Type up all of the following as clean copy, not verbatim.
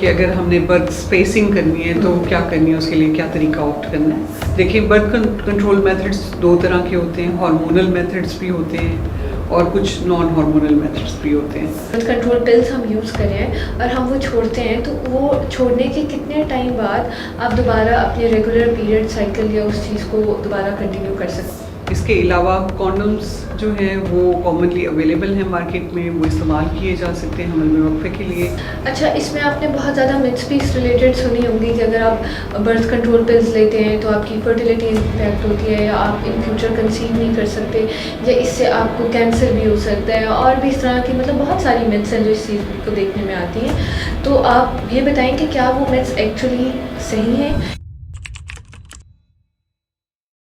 कि अगर हमने बर्थ स्पेसिंग करनी है तो क्या करनी है, उसके लिए क्या तरीका ऑप्ट करना है। देखिए, बर्थ कंट्रोल मेथड्स दो तरह के होते हैं, हार्मोनल मेथड्स भी होते हैं और कुछ नॉन हार्मोनल मेथड्स भी होते हैं। बर्थ कंट्रोल पिल्स हम यूज़ कर रहे हैं और हम वो छोड़ते हैं, तो वो छोड़ने के कितने टाइम बाद आप दोबारा अपने रेगुलर पीरियड साइकिल या उस चीज़ को दोबारा कंटिन्यू कर सकते हैं? इसके अलावा कॉन्डम्स जो हैं वो कॉमनली अवेलेबल हैं मार्केट में, वो इस्तेमाल किए जा सकते हैं हमल में वक्फे के लिए। अच्छा, इसमें आपने बहुत ज़्यादा मिथ्स भी रिलेटेड सुनी होंगी कि अगर आप बर्थ कंट्रोल पिल्स लेते हैं तो आपकी फर्टिलिटी इम्पैक्ट होती है, या आप इन फ्यूचर कंसीव नहीं कर सकते, या इससे आपको कैंसर भी हो सकता है, और भी इस तरह की मतलब बहुत सारी मिथ्स हैं जो इस चीज़ को देखने में आती हैं। तो आप ये बताएं कि क्या वो मिथ्स एक्चुअली सही हैं?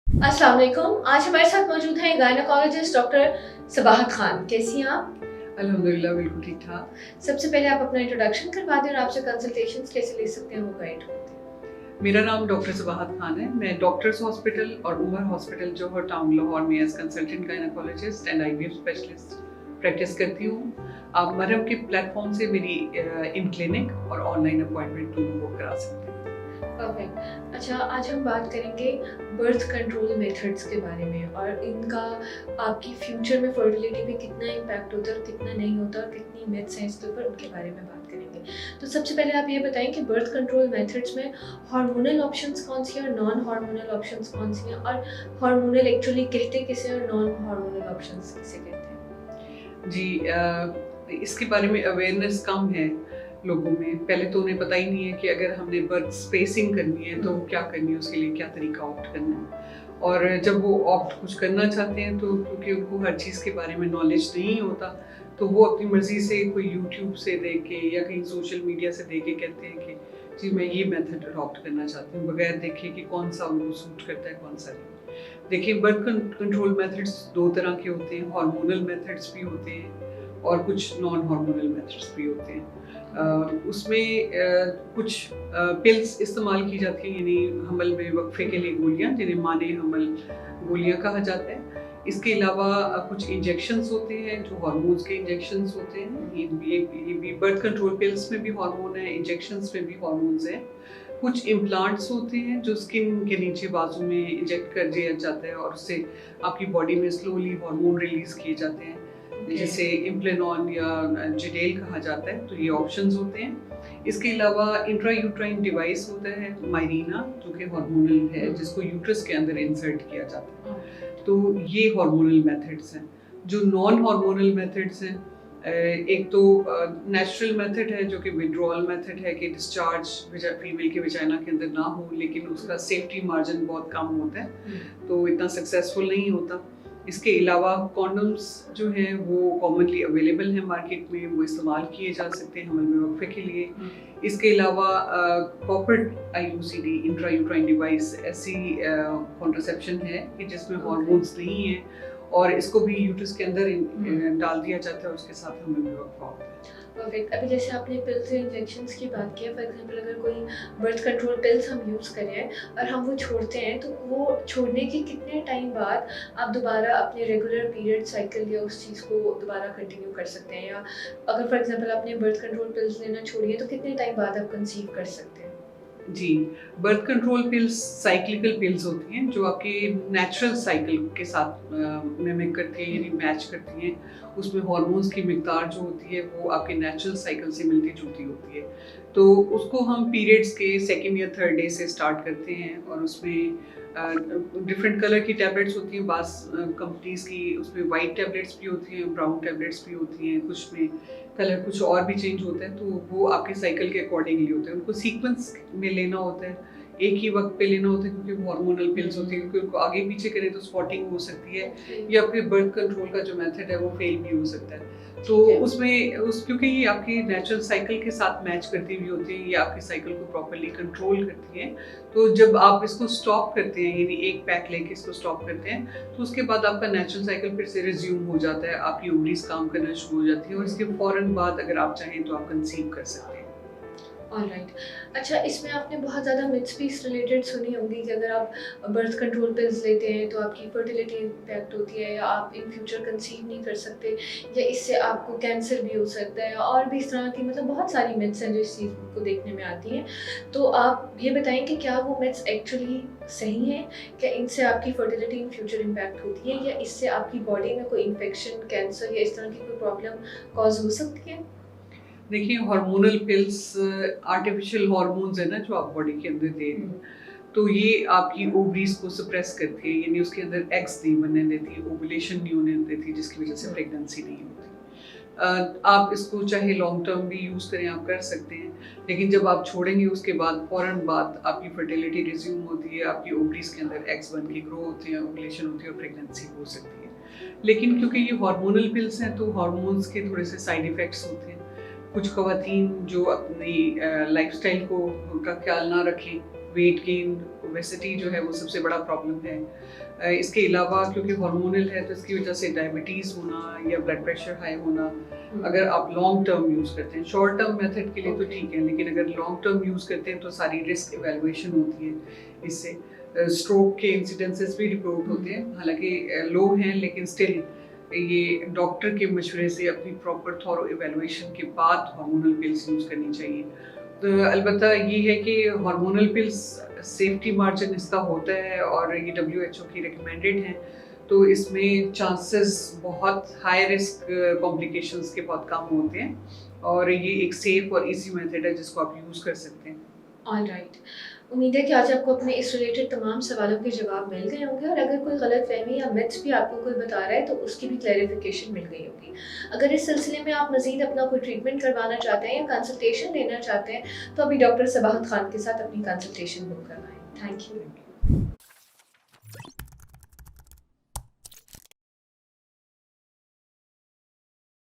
अस्सलाम वालेकुम। आज हमारे साथ मौजूद हैं गायनेकोलॉजिस्ट डॉक्टर सबाहत खान। कैसी हैं आप? अल्हम्दुलिल्लाह बिल्कुल ठीक ठाक। सबसे पहले आप अपना इंट्रोडक्शन करवा दें और आपसे कंसल्टेशंस कैसे ले सकते हैं वो गाइड होते मेरा नाम डॉक्टर सबाहत खान है। मैं डॉक्टर्स हॉस्पिटल और उमर हॉस्पिटल जौहर टाउन लाहौर में as consultant gynaecologist and IVF specialist practice करती हूँ। आप मरहम के प्लेटफॉर्म से मेरी इन क्लिनिक और ऑनलाइन अपॉइंटमेंट दोनों बुक करा सकते हैं। परफेक्ट। अच्छा, आज हम बात करेंगे बर्थ कंट्रोल मेथड्स के बारे में और इनका आपकी फ्यूचर में फर्टिलिटी पे कितना इम्पैक्ट होता है और कितना नहीं होता, और कितनी मिथ्स हैं इसके ऊपर, उनके बारे में बात करेंगे। तो सबसे पहले आप ये बताएं कि बर्थ कंट्रोल मेथड्स में हार्मोनल ऑप्शंस कौन सी हैं और नॉन हार्मोनल ऑप्शंस कौन सी हैं, और हार्मोनल एक्चुअली कहते किसे और नॉन हार्मोनल ऑप्शंस किसे कहते हैं? जी, इसके बारे में अवेयरनेस कम है लोगों में। पहले तो उन्हें पता ही नहीं है कि अगर हमने बर्थ स्पेसिंग करनी है तो क्या करनी है, उसके लिए क्या तरीका ऑप्ट करना है। और जब वो ऑप्ट कुछ करना चाहते हैं तो क्योंकि उनको हर चीज़ के बारे में नॉलेज नहीं होता, तो वो अपनी मर्ज़ी से कोई यूट्यूब से देख के या कहीं सोशल मीडिया से देख के कहते हैं कि जी मैं ये मेथड अडॉप्ट करना चाहती हूँ, बगैर देखे कि कौन सा उनको सूट करता है कौन सा नहीं। देखिए, बर्थ कंट्रोल मेथड्स दो तरह के होते हैं, हार्मोनल मेथड्स भी होते हैं और कुछ नॉन हार्मोनल मेथड्स भी होते हैं। उसमें कुछ पिल्स इस्तेमाल की जाती हैं, यानी हमल में वक्फे के लिए गोलियां, जिन्हें माने हमल गोलियां कहा जाता है। इसके अलावा कुछ इंजेक्शंस होते हैं जो हार्मोन्स के इंजेक्शंस होते हैं। ये भी बर्थ कंट्रोल पिल्स में भी हार्मोन है, इंजेक्शंस में भी हार्मोन्स हैं। कुछ इम्प्लांट्स होते हैं जो स्किन के नीचे बाजू में इंजेक्ट कर दिया जाता है और उससे आपकी बॉडी में स्लोली हार्मोन रिलीज किए जाते हैं, जिसे इम्प्लेनॉन या जिडेल कहा जाता है। तो ये ऑप्शंस होते हैं। इसके अलावा इंट्रायूट्राइन डिवाइस होता है मायरीना, जो कि हार्मोनल है, जिसको यूट्रस के अंदर इंसर्ट किया जाता है। तो ये हार्मोनल मेथड्स हैं। जो नॉन हार्मोनल मेथड्स हैं, एक तो नेचुरल मेथड है जो कि विड्रॉल मेथड है कि डिस्चार्ज फीमेल के विजाइना के अंदर ना हो, लेकिन उसका सेफ्टी मार्जिन बहुत कम होता है, तो इतना सक्सेसफुल नहीं होता। इसके अलावा कॉन्डम्स जो हैं वो कॉमनली अवेलेबल हैं मार्केट में, वो इस्तेमाल किए जा सकते हैं हमल में वक्फे के लिए। इसके अलावा कॉपर्ड आईयूसीडी इंट्रायूट्राइन डिवाइस ऐसी कॉन्ट्रासेप्शन है कि जिसमें हार्मोन्स नहीं हैं और इसको भी यूट्रस के अंदर डाल दिया जाता है, उसके साथ हमल में वक्फा होता है। परफेक्ट। अभी जैसे आपने पिल्स और इंजेक्शंस की बात की है, फॉर एग्जांपल अगर कोई बर्थ कंट्रोल पिल्स हम यूज़ कर रहे हैं और हम वो छोड़ते हैं, तो वो छोड़ने के कितने टाइम बाद आप दोबारा अपने रेगुलर पीरियड साइकिल या उस चीज़ को दोबारा कंटिन्यू कर सकते हैं, या अगर फॉर एग्जांपल आपने बर्थ कंट्रोल पिल्स लेना छोड़ी है तो कितने टाइम बाद आप कंसीव कर सकते हैं? जी, birth control pills cyclical pills होती हैं जो आपके नेचुरल साइकिल के साथ मिमिक करती हैं, यानी मैच करती हैं। उसमें हार्मोन्स की मिकदार जो होती है वो आपके नेचुरल साइकिल से मिलती जुलती होती है। तो उसको हम पीरियड्स के सेकेंड या थर्ड डे से स्टार्ट करते हैं और उसमें डिफरेंट कलर की टैबलेट्स होती हैं। बास कंपनीज की उसमें वाइट टैबलेट्स भी होती हैं, ब्राउन टैबलेट्स भी होती हैं, कुछ में कलर कुछ और भी चेंज होता है, तो वो आपके साइकिल के अकॉर्डिंगली होते हैं। उनको सीक्वेंस में लेना होता है, एक ही वक्त पे लेना होता है, क्योंकि वो हार्मोनल पिल्स होती हैं, क्योंकि उनको आगे पीछे करें तो स्पॉटिंग हो सकती है या फिर बर्थ कंट्रोल का जो मेथड है वो फेल भी हो सकता है। तो उसमें क्योंकि ये आपकी नेचुरल साइकिल के साथ मैच करती हुई होती है, ये आपकी साइकिल को प्रॉपर्ली कंट्रोल करती हैं। तो जब आप इसको स्टॉप करते हैं, यानी एक पैक लेके इसको स्टॉप करते हैं, तो उसके बाद आपका नेचुरल साइकिल फिर से रिज्यूम हो जाता है, आपकी ओवरीज काम करना शुरू हो जाती है और इसके फौरन बाद अगर आप चाहें तो आप कंसीव कर सकते हैं। ऑलराइट। अच्छा, इसमें आपने बहुत ज़्यादा मिथ्स भी इस रिलेटेड सुनी होंगी कि अगर आप बर्थ कंट्रोल पिल्स लेते हैं तो आपकी फर्टिलिटी इम्पैक्ट होती है, या आप इन फ्यूचर कंसीव नहीं कर सकते, या इससे आपको कैंसर भी हो सकता है, और भी इस तरह की मतलब बहुत सारी मिथ्स हैं जो इस चीज़ को देखने में आती हैं। तो आप ये बताएं कि क्या वो मिथ्स एक्चुअली सही हैं? क्या इनसे आपकी फर्टिलिटी इन फ्यूचर इम्पैक्ट होती है, या इससे आपकी बॉडी में कोई इन्फेक्शन, कैंसर या इस तरह की कोई प्रॉब्लम कॉज हो सकती है? देखिए, हार्मोनल पिल्स आर्टिफिशियल हार्मोन्स है ना जो आप बॉडी के अंदर दे रहे हैं, तो ये आपकी ओवरीज को सप्रेस करती है, यानी उसके अंदर एग्स नहीं बनने देती, ओवुलेशन नहीं होने देती, जिसकी वजह से प्रेगनेंसी नहीं होती। आप इसको चाहे लॉन्ग टर्म भी यूज़ करें, आप कर सकते हैं, लेकिन जब आप छोड़ेंगे उसके बाद फ़ौरन बाद आपकी फर्टिलिटी रिज्यूम होती है, आपकी ओवरीज के अंदर एग्स बन के ग्रो होते हैं, ओवुलेशन होती है और प्रेगनेंसी हो सकती है। लेकिन क्योंकि ये हार्मोनल पिल्स हैं तो हार्मोन्स के थोड़े से साइड इफ़ेक्ट्स होते हैं। कुछ ख़वातीन जो अपनी लाइफस्टाइल को का ख्याल ना रखें, वेट गेन, ओबेसिटी जो है वो सबसे बड़ा प्रॉब्लम है। इसके अलावा क्योंकि हार्मोनल है तो इसकी वजह से डायबिटीज़ होना या ब्लड प्रेशर हाई होना, अगर आप लॉन्ग टर्म यूज़ करते हैं, शॉर्ट टर्म मेथड के लिए तो ठीक है, लेकिन अगर लॉन्ग टर्म यूज़ करते हैं तो सारी रिस्क इवैल्यूएशन होती है। इससे स्ट्रोक के इंसिडेंसेस भी रिपोर्ट होते हैं, हालांकि लो हैं, लेकिन स्टिल ये डॉक्टर के मशवरे से अपनी प्रॉपर थॉरो इवैल्यूएशन के बाद हार्मोनल पिल्स यूज़ करनी चाहिए। तो अलबत्ता ये है कि हार्मोनल पिल्स सेफ्टी मार्जिन इसका होता है और ये WHO की रिकमेंडेड हैं, तो इसमें चांसेस बहुत हाई रिस्क कॉम्प्लिकेशंस के बहुत कम होते हैं, और ये एक सेफ और इजी मेथड है जिसको आप यूज़ कर सकते हैं। ऑलराइट। उम्मीद है कि आज आपको अपने इस रिलेटेड तमाम सवालों के जवाब मिल गए होंगे, और अगर कोई गलतफहमी या मिथ्स भी आपको कोई बता रहा है तो उसकी भी क्लैरिफिकेशन मिल गई होगी। अगर इस सिलसिले में आप मज़ीद अपना कोई ट्रीटमेंट करवाना चाहते हैं या कंसल्टेशन लेना चाहते हैं तो अभी डॉक्टर सबाहत खान के साथ अपनी कंसल्टेशन बुक करवाएं। Thank you.